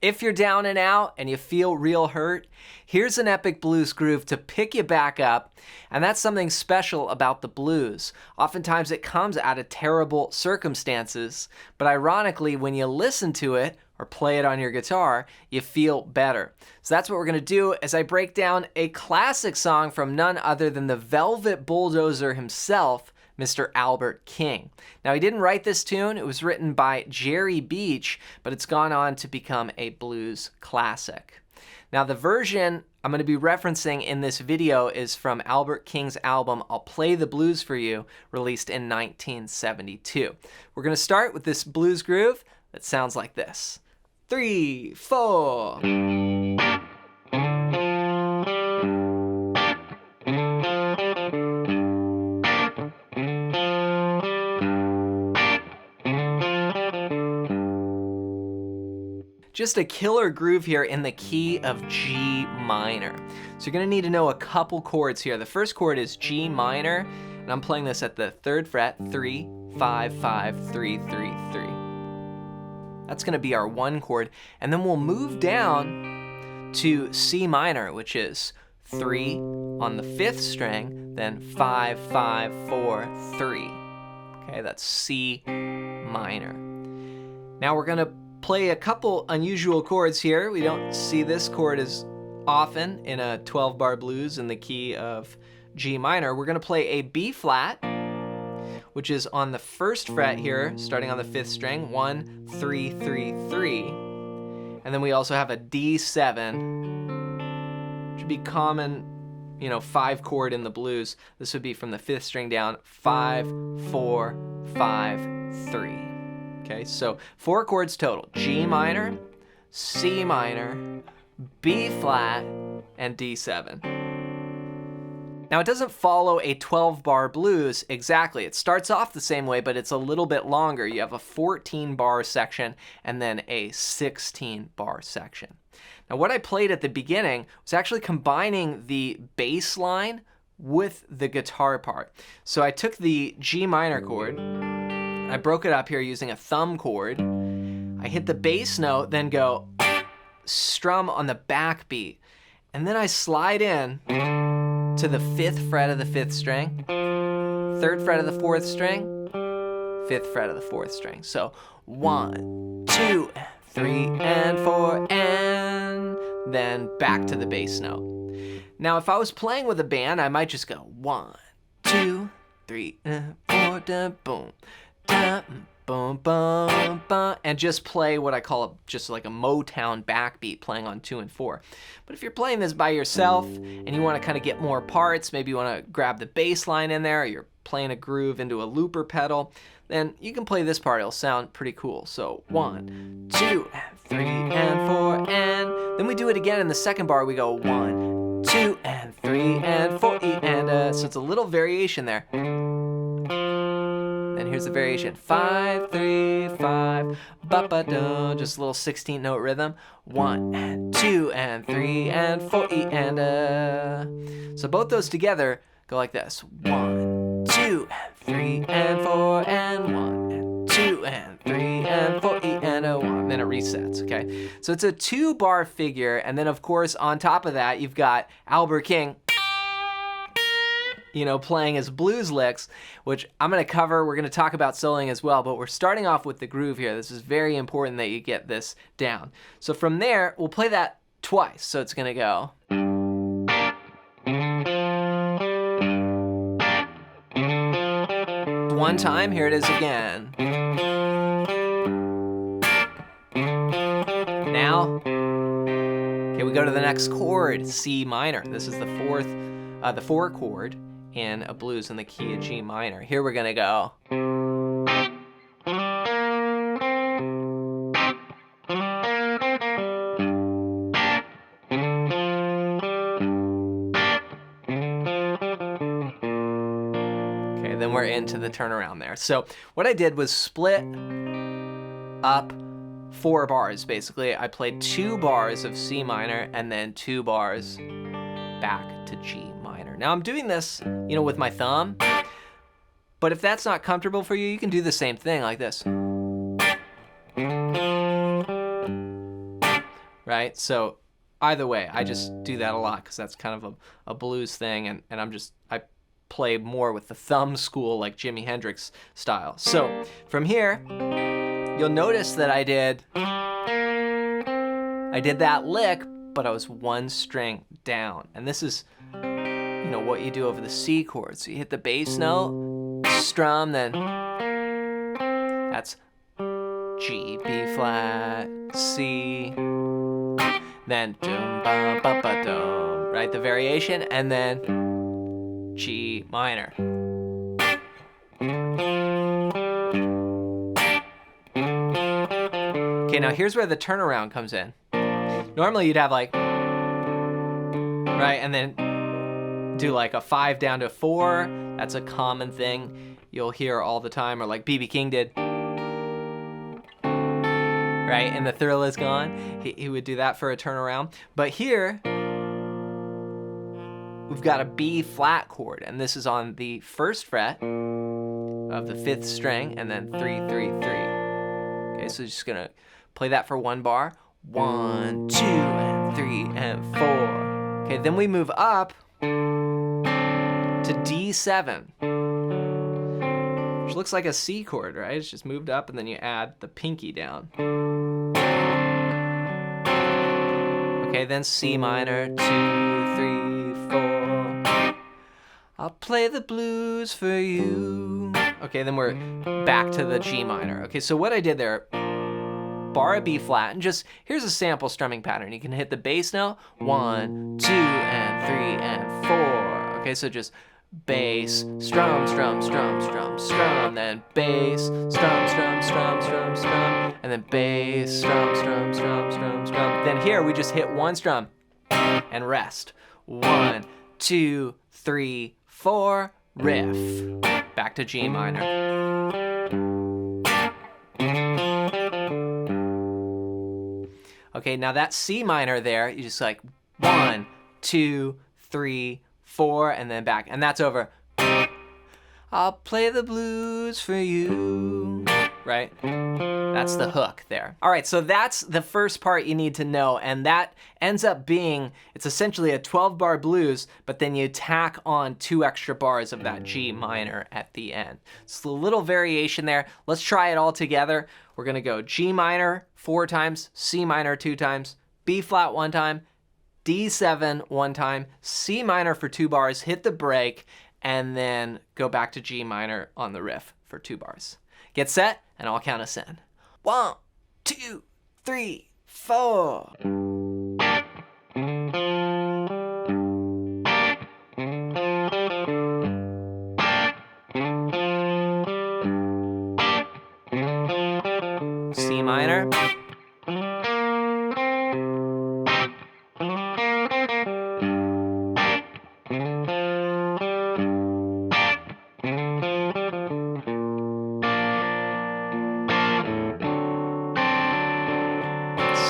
If you're down and out and you feel real hurt, here's an epic blues groove to pick you back up, and that's something special about the blues. Oftentimes it comes out of terrible circumstances, but ironically, when you listen to it or play it on your guitar, you feel better. So that's what we're gonna do as I break down a classic song from none other than the Velvet Bulldozer himself, Mr. Albert King. Now, he didn't write this tune. It was written by Jerry Beach, but it's gone on to become a blues classic. Now, the version I'm going to be referencing in this video is from Albert King's album, I'll Play the Blues for You, released in 1972. We're going to start with this blues groove that sounds like this. 3, 4. Just a killer groove here in the key of G minor. So you're gonna need to know a couple chords here. The first chord is G minor, and I'm playing this at the 3rd fret, 3, 5, 5, 3, 3, 3. That's gonna be our 1 chord, and then we'll move down to C minor, which is 3 on the 5th string, then 5, 5, 4, 3. Okay, that's C minor. Now we're gonna play a couple unusual chords here. We don't see this chord as often in a 12-bar blues in the key of G minor. We're gonna play a B flat, which is on the 1st fret here, starting on the 5th string, 1, 3, 3, 3. And then we also have a D7, which would be common, 5 chord in the blues. This would be from the 5th string down, 5, 4, 5, 3. Okay, so 4 chords total: G minor, C minor, B flat, and D7. Now, it doesn't follow a 12-bar blues exactly. It starts off the same way, but it's a little bit longer. You have a 14-bar section and then a 16-bar section. Now, what I played at the beginning was actually combining the bass line with the guitar part. So I took the G minor chord, I broke it up here using a thumb chord. I hit the bass note, then go strum on the backbeat. And then I slide in to the 5th fret of the 5th string, 3rd fret of the 4th string, 5th fret of the 4th string. So 1, 2, 3, and 4, and then back to the bass note. Now, if I was playing with a band, I might just go 1, 2, 3, 4, da, boom. Boom, boom, boom, and just play what I call just like a Motown backbeat, playing on 2 and 4. But if you're playing this by yourself and you want to kind of get more parts, maybe you want to grab the bass line in there, or you're playing a groove into a looper pedal, then you can play this part. It'll sound pretty cool. So 1, 2, 3, and 4, and then we do it again in the 2nd bar. We go 1, 2, and 3, and 4, and so it's a little variation there. And here's the variation: 5, 3, 5, ba-ba-do, just a little 16-note rhythm. 1, 2, and 3, and 4, and so both those together go like this: 1, 2, and 3, and 4, and 1, 2, and 3, and 4, and 1. Then it resets. Okay, so it's a 2-bar figure, and then of course on top of that you've got Albert King, playing his blues licks, which I'm going to cover. We're going to talk about soloing as well, but we're starting off with the groove here. This is very important that you get this down. So from there, we'll play that twice. So it's going to go. One time, here it is again. Now, okay, we go to the next chord, C minor. This is the 4 chord in a blues in the key of G minor. Here we're gonna go. Okay, then we're into the turnaround there. So what I did was split up 4 bars, basically. I played 2 bars of C minor and then 2 bars back to G minor. Now I'm doing this, with my thumb, but if that's not comfortable for you, you can do the same thing like this. right? So either way, I just do that a lot because that's kind of a blues thing, and I play more with the thumb school, like Jimi Hendrix style. So from here, you'll notice that I did that lick, but I was one string down. And this is, what you do over the C chord. So you hit the bass note, strum, then that's G, B flat, C, then dum ba ba ba dum, right? The variation, and then G minor. Okay, now here's where the turnaround comes in. Normally you'd have like, right, and then do like a 5 down to 4. That's a common thing you'll hear all the time, or like B.B. King did. Right, and the thrill is gone. He would do that for a turnaround. But here, we've got a B flat chord, and this is on the 1st fret of the 5th string, and then 3, 3, 3. Okay, so just gonna play that for 1 bar. 1, 2, and 3, and 4. Okay, then we move up to D7, which looks like a C chord, right? It's just moved up, and then you add the pinky down. Okay, then C minor, 2, 3, 4. I'll play the blues for you. Okay, then we're back to the G minor. Okay, so what I did there, bar a B flat, and just, here's a sample strumming pattern. You can hit the bass note, 1, 2, and 3, and 4. Okay, so just bass, strum, strum, strum, strum, strum, then bass, strum, strum, strum, strum, strum, and then bass, strum, strum, strum, strum, strum. Then here we just hit 1 strum and rest. 1, 2, 3, 4, riff. Back to G minor. Okay, now that C minor there, you just like 1, 2, 3, 4, and then back, and that's over. I'll play the blues for you, right? That's the hook there. All right, so that's the first part you need to know, and that ends up being, it's essentially a 12-bar blues, but then you tack on 2 extra bars of that G minor at the end. So a little variation there. Let's try it all together. We're gonna go G minor 4 times, C minor 2 times, B flat 1 time, D7 1 time, C minor for 2 bars, hit the break, and then go back to G minor on the riff for 2 bars. Get set, and I'll count us in. 1, 2, 3, 4. C minor.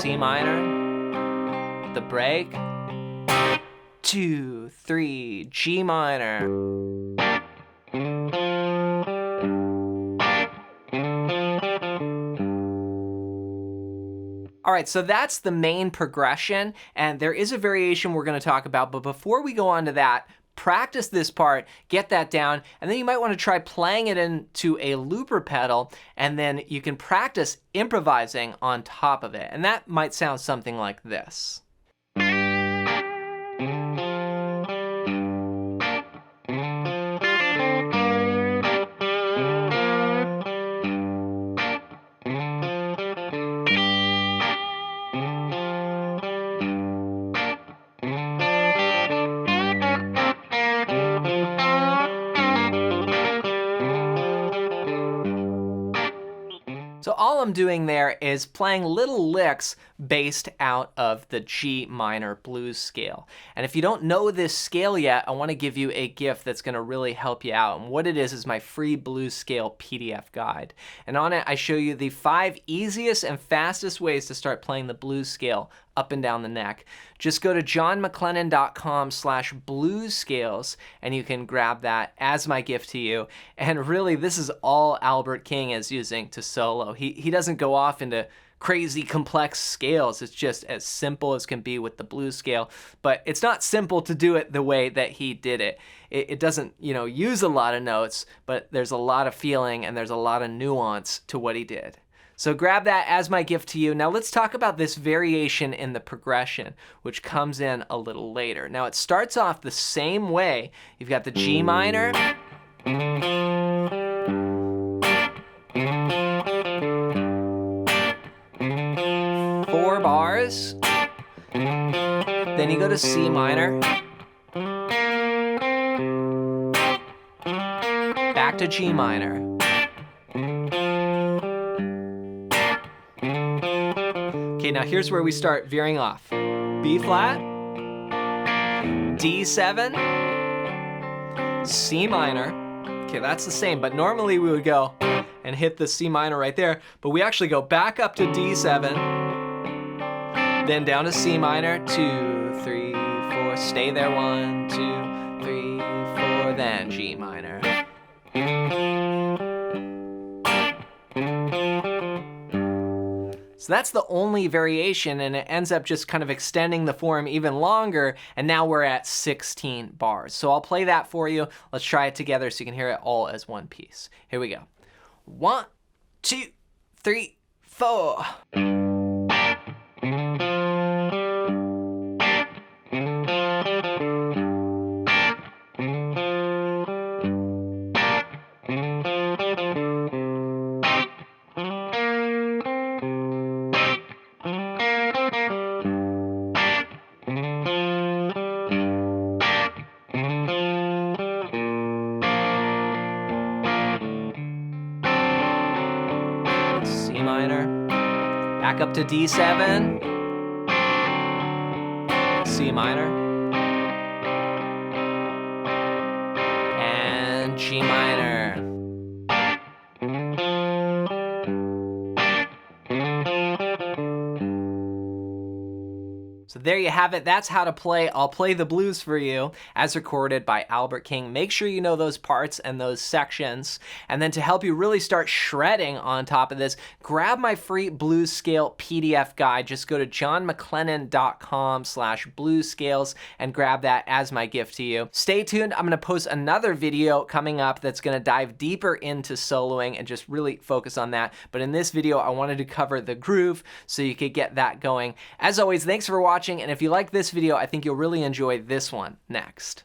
C minor, the break, 2, 3, G minor. All right, so that's the main progression, and there is a variation we're going to talk about, but before we go on to that, practice this part, get that down, and then you might want to try playing it into a looper pedal, and then you can practice improvising on top of it. And that might sound something like this. So all I'm doing there is playing little licks based out of the G minor blues scale. And if you don't know this scale yet, I want to give you a gift that's going to really help you out. And what it is my free blues scale PDF guide. And on it, I show you the 5 easiest and fastest ways to start playing the blues scale up and down the neck. Just go to johnmclennan.com/bluescales and you can grab that as my gift to you. And really, this is all Albert King is using to solo. He doesn't go off into crazy complex scales. It's just as simple as can be with the blues scale, but it's not simple to do it the way that he did it. It doesn't, use a lot of notes, but there's a lot of feeling and there's a lot of nuance to what he did. So grab that as my gift to you. Now let's talk about this variation in the progression, which comes in a little later. Now it starts off the same way. You've got the G minor, 4 bars, then you go to C minor, back to G minor. Okay, now here's where we start veering off. B flat, D7, C minor. Okay, that's the same, but normally we would go and hit the C minor right there, but we actually go back up to D7, then down to C minor, 2, 3, 4, stay there, 1, 2, 3, 4, then G minor. So that's the only variation, and it ends up just kind of extending the form even longer, and now we're at 16 bars. So I'll play that for you. Let's try it together so you can hear it all as one piece. Here we go. 1, 2, 3, 4. C minor, back up to D7, C minor, and G minor. So there you have it. That's how to play I'll Play the Blues for You as recorded by Albert King. Make sure you know those parts and those sections. And then to help you really start shredding on top of this, grab my free blues scale PDF guide. Just go to johnmclennan.com/bluescales and grab that as my gift to you. Stay tuned. I'm going to post another video coming up that's going to dive deeper into soloing and just really focus on that. But in this video, I wanted to cover the groove so you could get that going. As always, thanks for watching. And if you like this video, I think you'll really enjoy this one next.